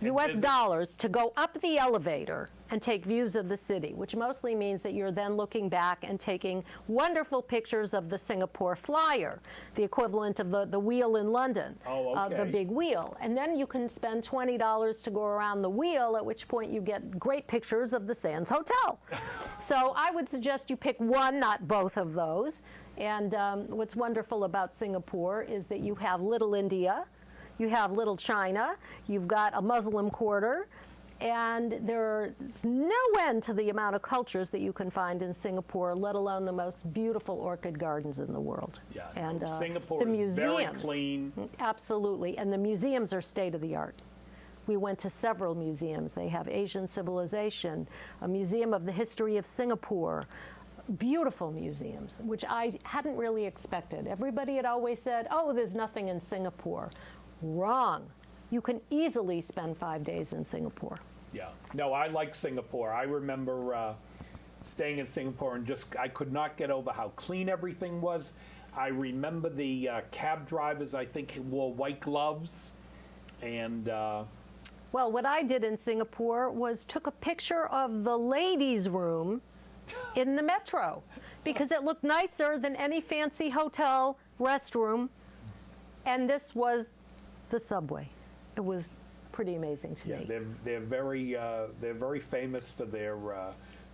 US dollars to go up the elevator and take views of the city, which mostly means that you're then looking back and taking wonderful pictures of the Singapore Flyer, the equivalent of the wheel in London, the big wheel. And then you can spend $20 to go around the wheel, at which point you get great pictures of the Sands Hotel. So I would suggest you pick one, not both of those. And what's wonderful about Singapore is that you have Little India, you have Little China, you've got a Muslim quarter, and there's no end to the amount of cultures that you can find in Singapore, let alone the most beautiful orchid gardens in the world. Yeah, and Singapore the is museums, very clean. Absolutely, and the museums are state of the art. We went to several museums. They have Asian civilization, a museum of the history of Singapore, beautiful museums, which I hadn't really expected. Everybody had always said, oh, there's nothing in Singapore. Wrong. You can easily spend 5 days in Singapore. Yeah. No, I like Singapore. I remember staying in Singapore and I could not get over how clean everything was. I remember the cab drivers, I think, wore white gloves. And well, what I did in Singapore was took a picture of the ladies' room in the metro because it looked nicer than any fancy hotel restroom. And this was the subway. It was pretty amazing to me. They're very famous for their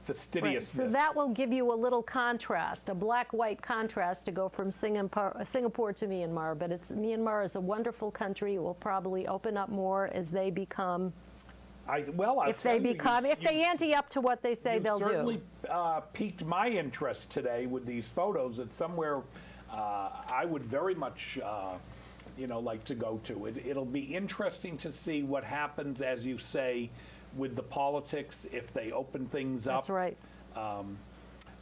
fastidiousness. Right. So that will give you a little contrast, a black-white contrast to go from Singapore to Myanmar. But Myanmar is a wonderful country. It will probably open up more as they become. If they ante up to what they say they'll do. You certainly piqued my interest today with these photos. It's somewhere I would very much. Like to go to. It'll be interesting to see what happens, as you say, with the politics if they open things up. That's right.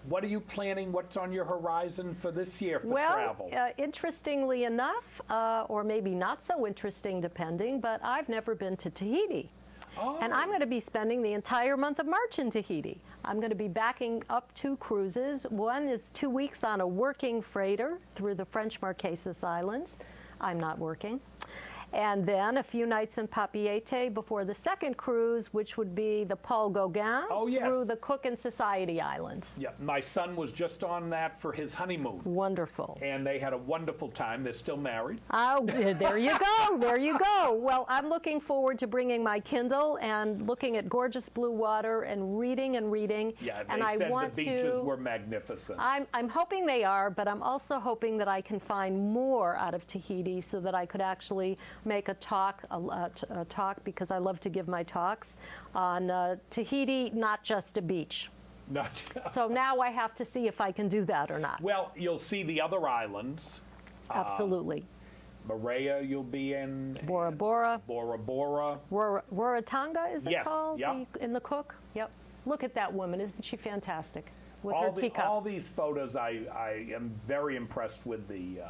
What are you planning? What's on your horizon for this year for travel? Well, interestingly enough, or maybe not so interesting depending, but I've never been to Tahiti. Oh. And I'm going to be spending the entire month of March in Tahiti. I'm going to be backing up 2 cruises. One is 2 weeks on a working freighter through the French Marquesas Islands. I'm not working. And then a few nights in Papeete before the second cruise, which would be the Paul Gauguin through the Cook and Society Islands. Yeah, my son was just on that for his honeymoon. Wonderful. And they had a wonderful time. They're still married. Oh, there you go. There you go. Well, I'm looking forward to bringing my Kindle and looking at gorgeous blue water and reading and reading. Yeah, and they I said want the beaches were magnificent. I'm hoping they are, but I'm also hoping that I can find more out of Tahiti so that I could actually make a talk, because I love to give my talks on Tahiti, not just a beach. So now I have to see if I can do that or not. Well, you'll see the other islands. Absolutely. Moorea you'll be in. Bora Bora. Bora Bora. Rarotonga, is it called? Yep. In the Cook? Yep. Look at that woman. Isn't she fantastic? With her teacup. All these photos, I am very impressed with the...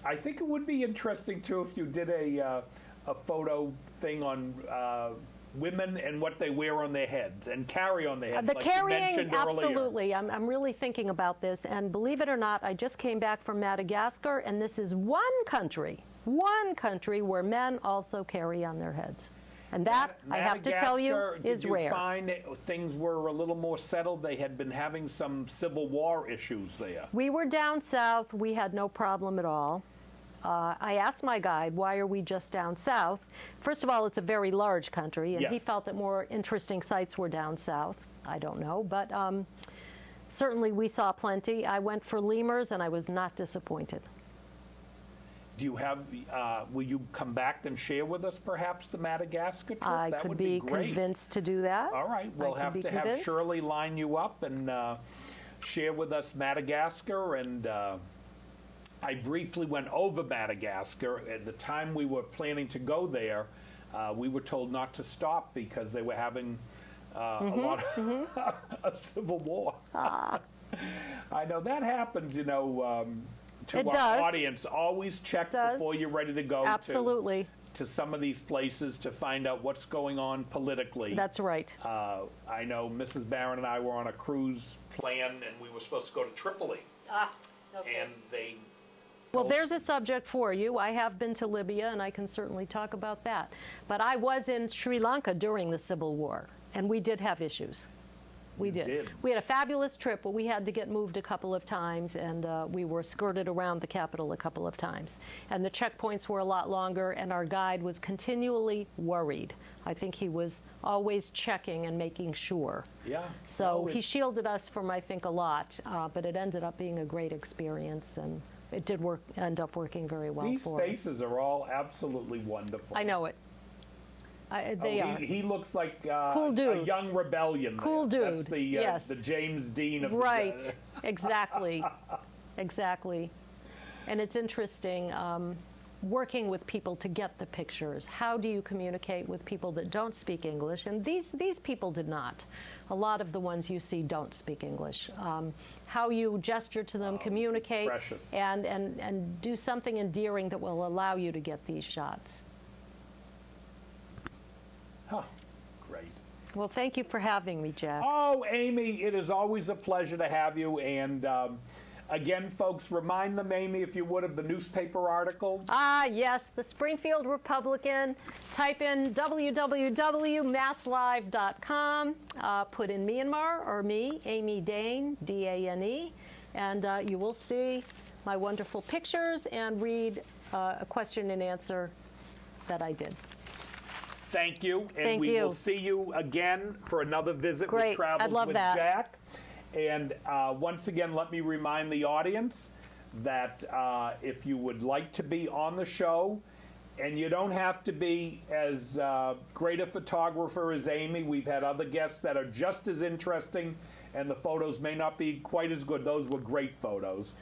I think it would be interesting, too, if you did a photo thing on women and what they wear on their heads and carry on their heads, the like carrying, you mentioned earlier. Absolutely. I'm really thinking about this. And believe it or not, I just came back from Madagascar, and this is one country where men also carry on their heads. And that, I have to tell you, is rare. Did you find things were a little more settled? They had been having some civil war issues there. We were down south. We had no problem at all. I asked my guide, why are we just down south? First of all, it's a very large country, and he felt that more interesting sites were down south. I don't know, but certainly we saw plenty. I went for lemurs, and I was not disappointed. Do you have, will you come back and share with us perhaps the Madagascar trip? I That could would be great. convinced to do that. All right, we'll have to have Shirley line you up and share with us Madagascar. And I briefly went over Madagascar. At the time we were planning to go there, we were told not to stop because they were having a lot of a civil war. I know that happens, to our audience. Always check before you're ready to go. Absolutely. to some of these places to find out what's going on politically. That's right. I know Mrs. Barron and I were on a cruise plan, and we were supposed to go to Tripoli. Okay. And they... Well, there's a subject for you. I have been to Libya, and I can certainly talk about that. But I was in Sri Lanka during the Civil War, and we did have issues. We did. We had a fabulous trip, but we had to get moved a couple of times, and we were skirted around the capital a couple of times. And the checkpoints were a lot longer, and our guide was continually worried. I think he was always checking and making sure. Yeah. So he shielded us from, I think, a lot, but it ended up being a great experience, and it did end up working very well for us. These faces are all absolutely wonderful. I know it. They are. He looks like cool dude. A young rebellion. Cool there. dude. That's the, yes. the James Dean of right. the... Exactly. Exactly. And it's interesting working with people to get the pictures. How do you communicate with people that don't speak English? And these people did not. A lot of the ones you see don't speak English. How you gesture to them, communicate, and do something endearing that will allow you to get these shots. Huh. Great. Well, thank you for having me, Jack. Oh, Amy, it is always a pleasure to have you. And again, folks, remind them, Amy, if you would, of the newspaper article. Ah, yes, the Springfield Republican. Type in www.masslive.com, put in Myanmar or me, Amy Dane, D-A-N-E, and you will see my wonderful pictures and read a question and answer that I did. Thank you. And Thank we you. will see you again for another visit Great. with Travels I'd love with that. Jack. And once again, let me remind the audience that if you would like to be on the show, and you don't have to be as great a photographer as Amy. We've had other guests that are just as interesting, and the photos may not be quite as good. Those were great photos.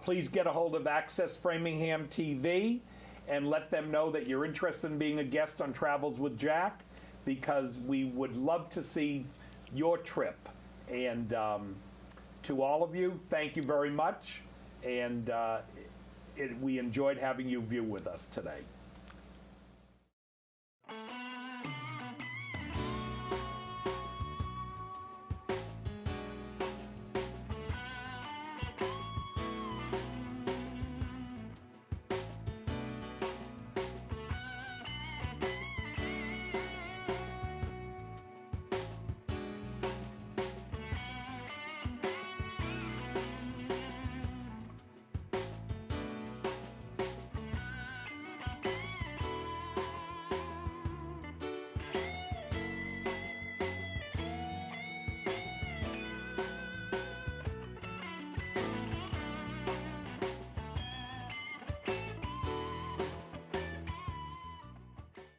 Please get a hold of Access Framingham TV and let them know that you're interested in being a guest on Travels with Jack, because we would love to see your trip. And to all of you, thank you very much. And we enjoyed having you view with us today.